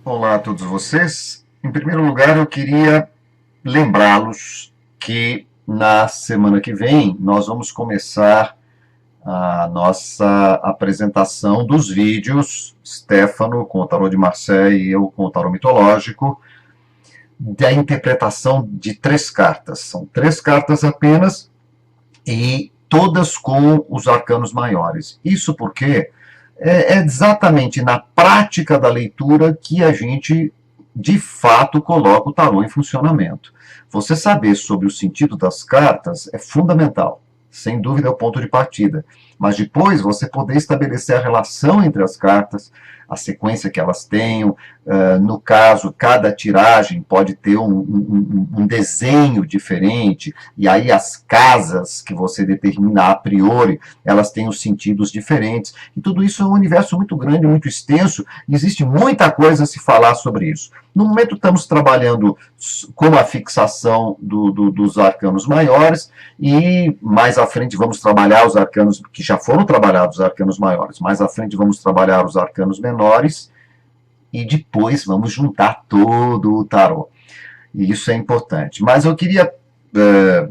Olá a todos vocês. Em primeiro lugar, eu queria lembrá-los que na semana que vem nós vamos começar a nossa apresentação dos vídeos, Stefano com o tarô de Marseille e eu com o tarô mitológico, da interpretação de 3 cartas. São 3 cartas apenas e todas com os arcanos maiores. Isso porque é exatamente na prática da leitura que a gente, de fato, coloca o tarô em funcionamento. Você saber sobre o sentido das cartas é fundamental, sem dúvida é o ponto de partida. Mas depois você poder estabelecer a relação entre as cartas, a sequência que elas tenham, no caso, cada tiragem pode ter um desenho diferente, e aí as casas que você determina a priori, elas têm os sentidos diferentes, e tudo isso é um universo muito grande, muito extenso, e existe muita coisa a se falar sobre isso. No momento estamos trabalhando com a fixação dos arcanos maiores, e mais à frente vamos trabalhar os arcanos que já foram trabalhados, os arcanos maiores, mais à frente vamos trabalhar os arcanos menores, e depois vamos juntar todo o tarô. E isso é importante. Mas eu queria,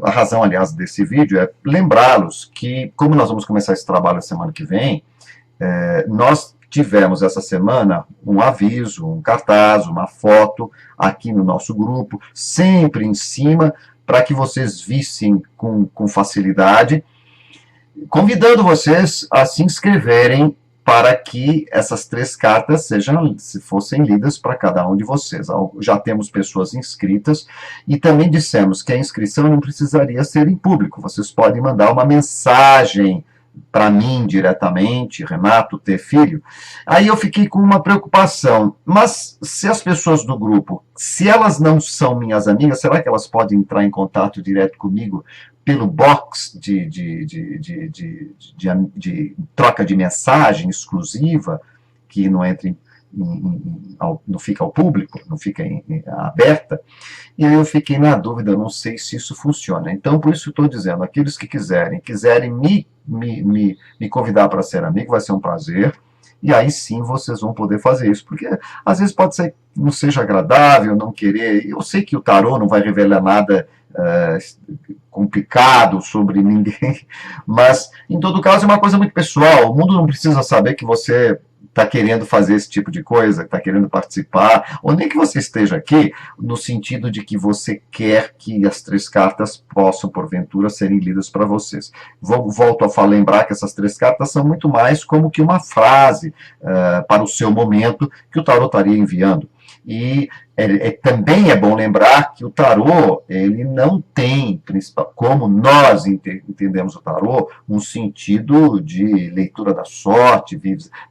a razão, aliás, desse vídeo é lembrá-los que, como nós vamos começar esse trabalho a semana que vem, nós tivemos essa semana um aviso, um cartaz, uma foto aqui no nosso grupo, sempre em cima, para que vocês vissem com facilidade, convidando vocês a se inscreverem para que essas 3 cartas fossem lidas para cada um de vocês. Já temos pessoas inscritas e também dissemos que a inscrição não precisaria ser em público. Vocês podem mandar uma mensagem para mim diretamente, Renato T. Filho. Aí eu fiquei com uma preocupação, mas se as pessoas do grupo, se elas não são minhas amigas, será que elas podem entrar em contato direto comigo pelo box de troca de mensagem exclusiva, que não entra não fica ao público, não fica aberta, e aí eu fiquei na dúvida, não sei se isso funciona. Então, por isso estou dizendo, aqueles que quiserem me convidar para ser amigo, vai ser um prazer, e aí sim vocês vão poder fazer isso, porque às vezes pode ser que não seja agradável, não querer, eu sei que o tarô não vai revelar nada complicado sobre ninguém, mas em todo caso é uma coisa muito pessoal, o mundo não precisa saber que você está querendo fazer esse tipo de coisa, está querendo participar, ou nem que você esteja aqui, no sentido de que você quer que as 3 cartas possam, porventura, serem lidas para vocês. Volto a lembrar que essas 3 cartas são muito mais como que uma frase para o seu momento que o tarô estaria enviando. E também é bom lembrar que o tarô, ele não tem, como nós entendemos o tarô, um sentido de leitura da sorte,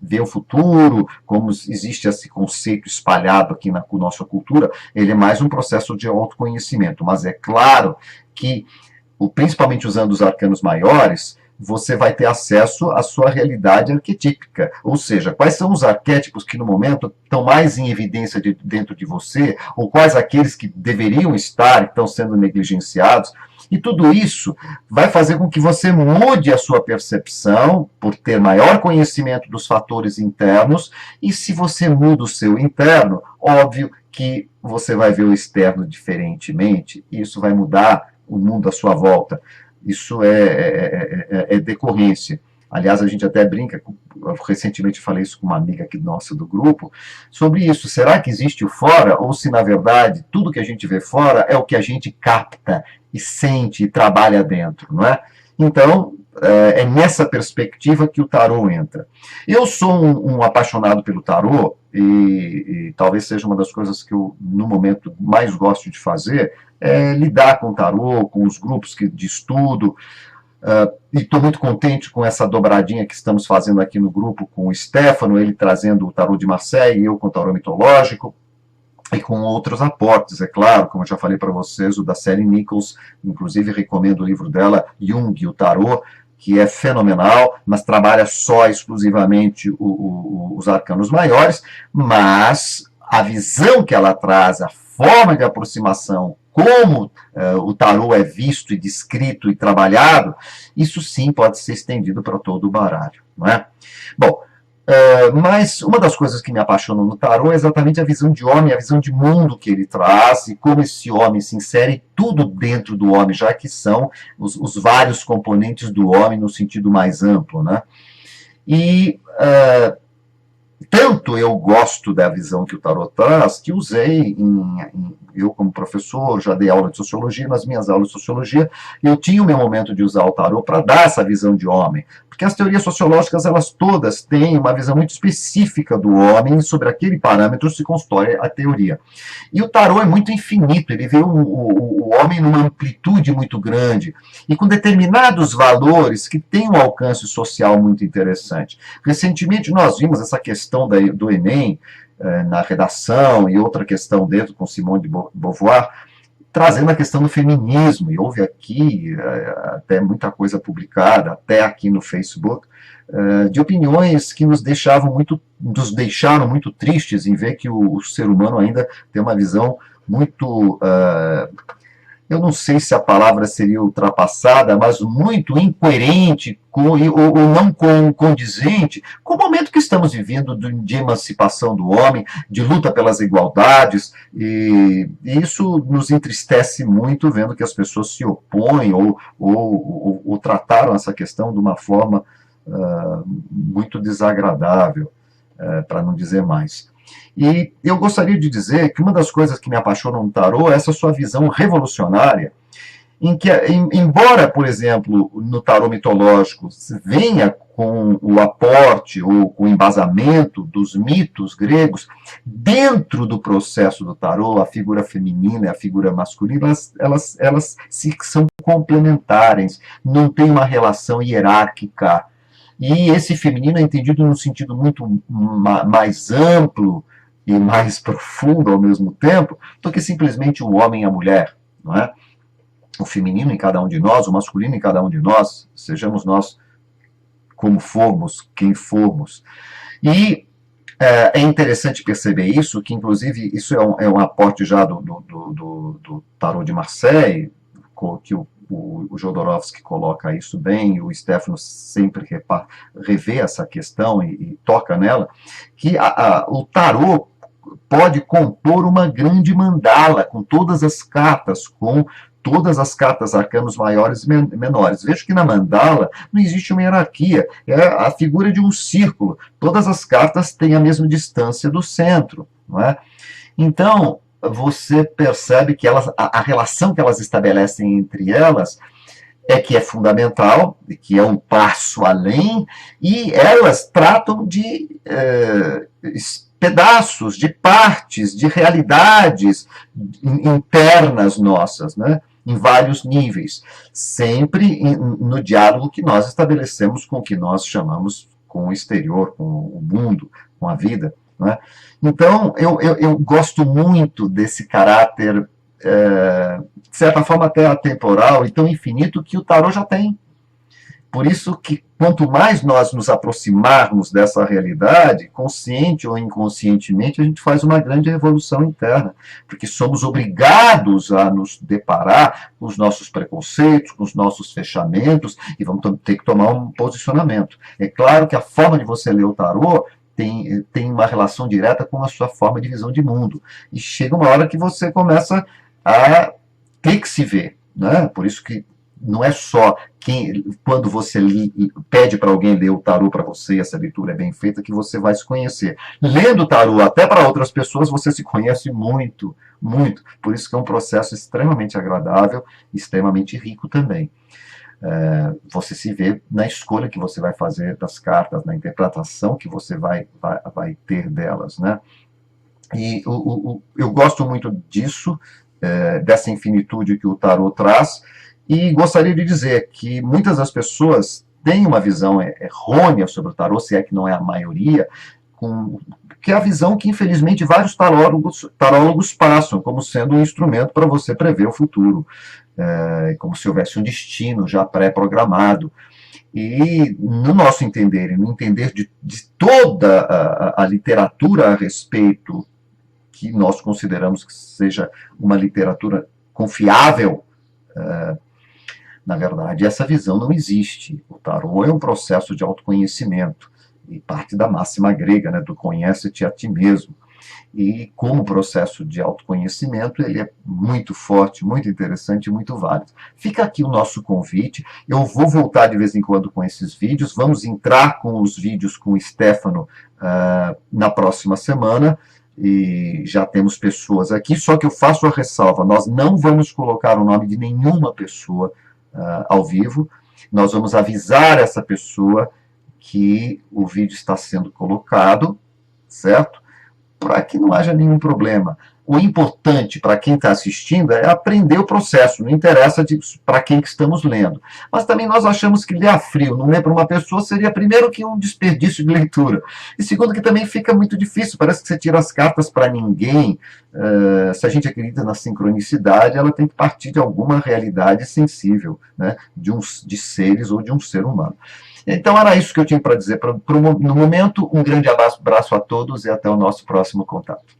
ver o futuro, como existe esse conceito espalhado aqui na nossa cultura, ele é mais um processo de autoconhecimento. Mas é claro que, principalmente usando os arcanos maiores, você vai ter acesso à sua realidade arquetípica, ou seja, quais são os arquétipos que no momento estão mais em evidência dentro de você, ou quais aqueles que deveriam estar e estão sendo negligenciados, e tudo isso vai fazer com que você mude a sua percepção, por ter maior conhecimento dos fatores internos, e se você muda o seu interno, óbvio que você vai ver o externo diferentemente, e isso vai mudar o mundo à sua volta. Isso é decorrência. Aliás, a gente até brinca, recentemente falei isso com uma amiga aqui nossa do grupo, sobre isso. Será que existe o fora? Ou se, na verdade, tudo que a gente vê fora é o que a gente capta e sente e trabalha dentro, não é? Então, é nessa perspectiva que o tarô entra. Eu sou um apaixonado pelo tarô, e talvez seja uma das coisas que eu, no momento, mais gosto de fazer, é lidar com o tarô, com os grupos de estudo, e estou muito contente com essa dobradinha que estamos fazendo aqui no grupo com o Stefano, ele trazendo o tarô de Marseille e eu com o tarô mitológico, e com outros aportes, é claro, como eu já falei para vocês, o da Sally Nichols, inclusive recomendo o livro dela, Jung e o Tarô, que é fenomenal, mas trabalha só exclusivamente os arcanos maiores, mas a visão que ela traz, a forma de aproximação, como o tarô é visto e descrito e trabalhado, isso sim pode ser estendido para todo o baralho, não é? Bom, Mas uma das coisas que me apaixonou no tarô é exatamente a visão de homem, a visão de mundo que ele traz e como esse homem se insere tudo dentro do homem, já que são os vários componentes do homem no sentido mais amplo, né? E tanto eu gosto da visão que o tarot traz, que usei eu como professor, já dei aula de sociologia, nas minhas aulas de sociologia, eu tinha o meu momento de usar o tarot para dar essa visão de homem, porque as teorias sociológicas, elas todas têm uma visão muito específica do homem, e sobre aquele parâmetro se constrói a teoria. E o tarot é muito infinito, ele vê o homem numa amplitude muito grande, e com determinados valores que têm um alcance social muito interessante. Recentemente nós vimos essa questão do Enem, na redação, e outra questão dentro com Simone de Beauvoir, trazendo a questão do feminismo, e houve aqui até muita coisa publicada, até aqui no Facebook, de opiniões que nos deixaram muito tristes em ver que o ser humano ainda tem uma visão muito, eu não sei se a palavra seria ultrapassada, mas muito incoerente ou não condizente com o momento que estamos vivendo de emancipação do homem, de luta pelas igualdades, e isso nos entristece muito vendo que as pessoas se opõem ou trataram essa questão de uma forma muito desagradável, para não dizer mais. E eu gostaria de dizer que uma das coisas que me apaixonam no tarô é essa sua visão revolucionária, em que, embora, por exemplo, no tarô mitológico venha com o aporte ou com o embasamento dos mitos gregos, dentro do processo do tarô, a figura feminina e a figura masculina, elas são complementares, não tem uma relação hierárquica. E esse feminino é entendido num sentido muito mais amplo e mais profundo ao mesmo tempo do que simplesmente o homem e a mulher, não é? O feminino em cada um de nós, o masculino em cada um de nós, sejamos nós como formos, quem formos. E é interessante perceber isso, que inclusive isso é um aporte já do Tarot de Marseille, que o Jodorowsky coloca isso bem, e o Stefano sempre revê essa questão e toca nela, que o tarô pode compor uma grande mandala com todas as cartas, com todas as cartas arcanos maiores e menores. Veja que na mandala não existe uma hierarquia, é a figura de um círculo. Todas as cartas têm a mesma distância do centro, não é? Então, você percebe que a relação que elas estabelecem entre elas é que é fundamental, que é um passo além, e elas tratam de pedaços, de partes, de realidades internas nossas, né? Em vários níveis, sempre no diálogo que nós estabelecemos com o que nós chamamos com o exterior, com o mundo, com a vida, né? Então, eu gosto muito desse caráter, de certa forma até atemporal e tão infinito que o tarô já tem. Por isso que quanto mais nós nos aproximarmos dessa realidade, consciente ou inconscientemente, a gente faz uma grande revolução interna, porque somos obrigados a nos deparar com os nossos preconceitos, com os nossos fechamentos, e vamos ter que tomar um posicionamento. É claro que a forma de você ler o tarô tem uma relação direta com a sua forma de visão de mundo. E chega uma hora que você começa a ter que se ver, né? Por isso que não é só quando você pede para alguém ler o tarô para você, e essa leitura é bem feita, que você vai se conhecer. Lendo o tarô até para outras pessoas, você se conhece muito, muito. Por isso que é um processo extremamente agradável, extremamente rico também. Você se vê na escolha que você vai fazer das cartas, na interpretação que você vai ter delas, né? E eu gosto muito disso, dessa infinitude que o tarô traz, e gostaria de dizer que muitas das pessoas têm uma visão errônea sobre o tarô, se é que não é a maioria, que é a visão que, infelizmente, vários tarólogos passam como sendo um instrumento para você prever o futuro, como se houvesse um destino já pré-programado. E, no nosso entender, e no entender de toda a literatura a respeito, que nós consideramos que seja uma literatura confiável, na verdade, essa visão não existe. O tarô é um processo de autoconhecimento. e parte da máxima grega, né, do conhece-te a ti mesmo. E como processo de autoconhecimento, ele é muito forte, muito interessante e muito válido. Fica aqui o nosso convite. Eu vou voltar de vez em quando com esses vídeos. Vamos entrar com os vídeos com o Stefano na próxima semana. E já temos pessoas aqui, só que eu faço a ressalva: nós não vamos colocar o nome de nenhuma pessoa ao vivo. Nós vamos avisar essa pessoa que o vídeo está sendo colocado, certo? Para que não haja nenhum problema. O importante para quem está assistindo é aprender o processo, não interessa para quem que estamos lendo. Mas também nós achamos que ler a frio, não ler para uma pessoa, seria primeiro que um desperdício de leitura, e segundo que também fica muito difícil, parece que você tira as cartas para ninguém. Se a gente acredita na sincronicidade, ela tem que partir de alguma realidade sensível, né, de seres ou de um ser humano. Então era isso que eu tinha para dizer no momento. Um grande abraço a todos e até o nosso próximo contato.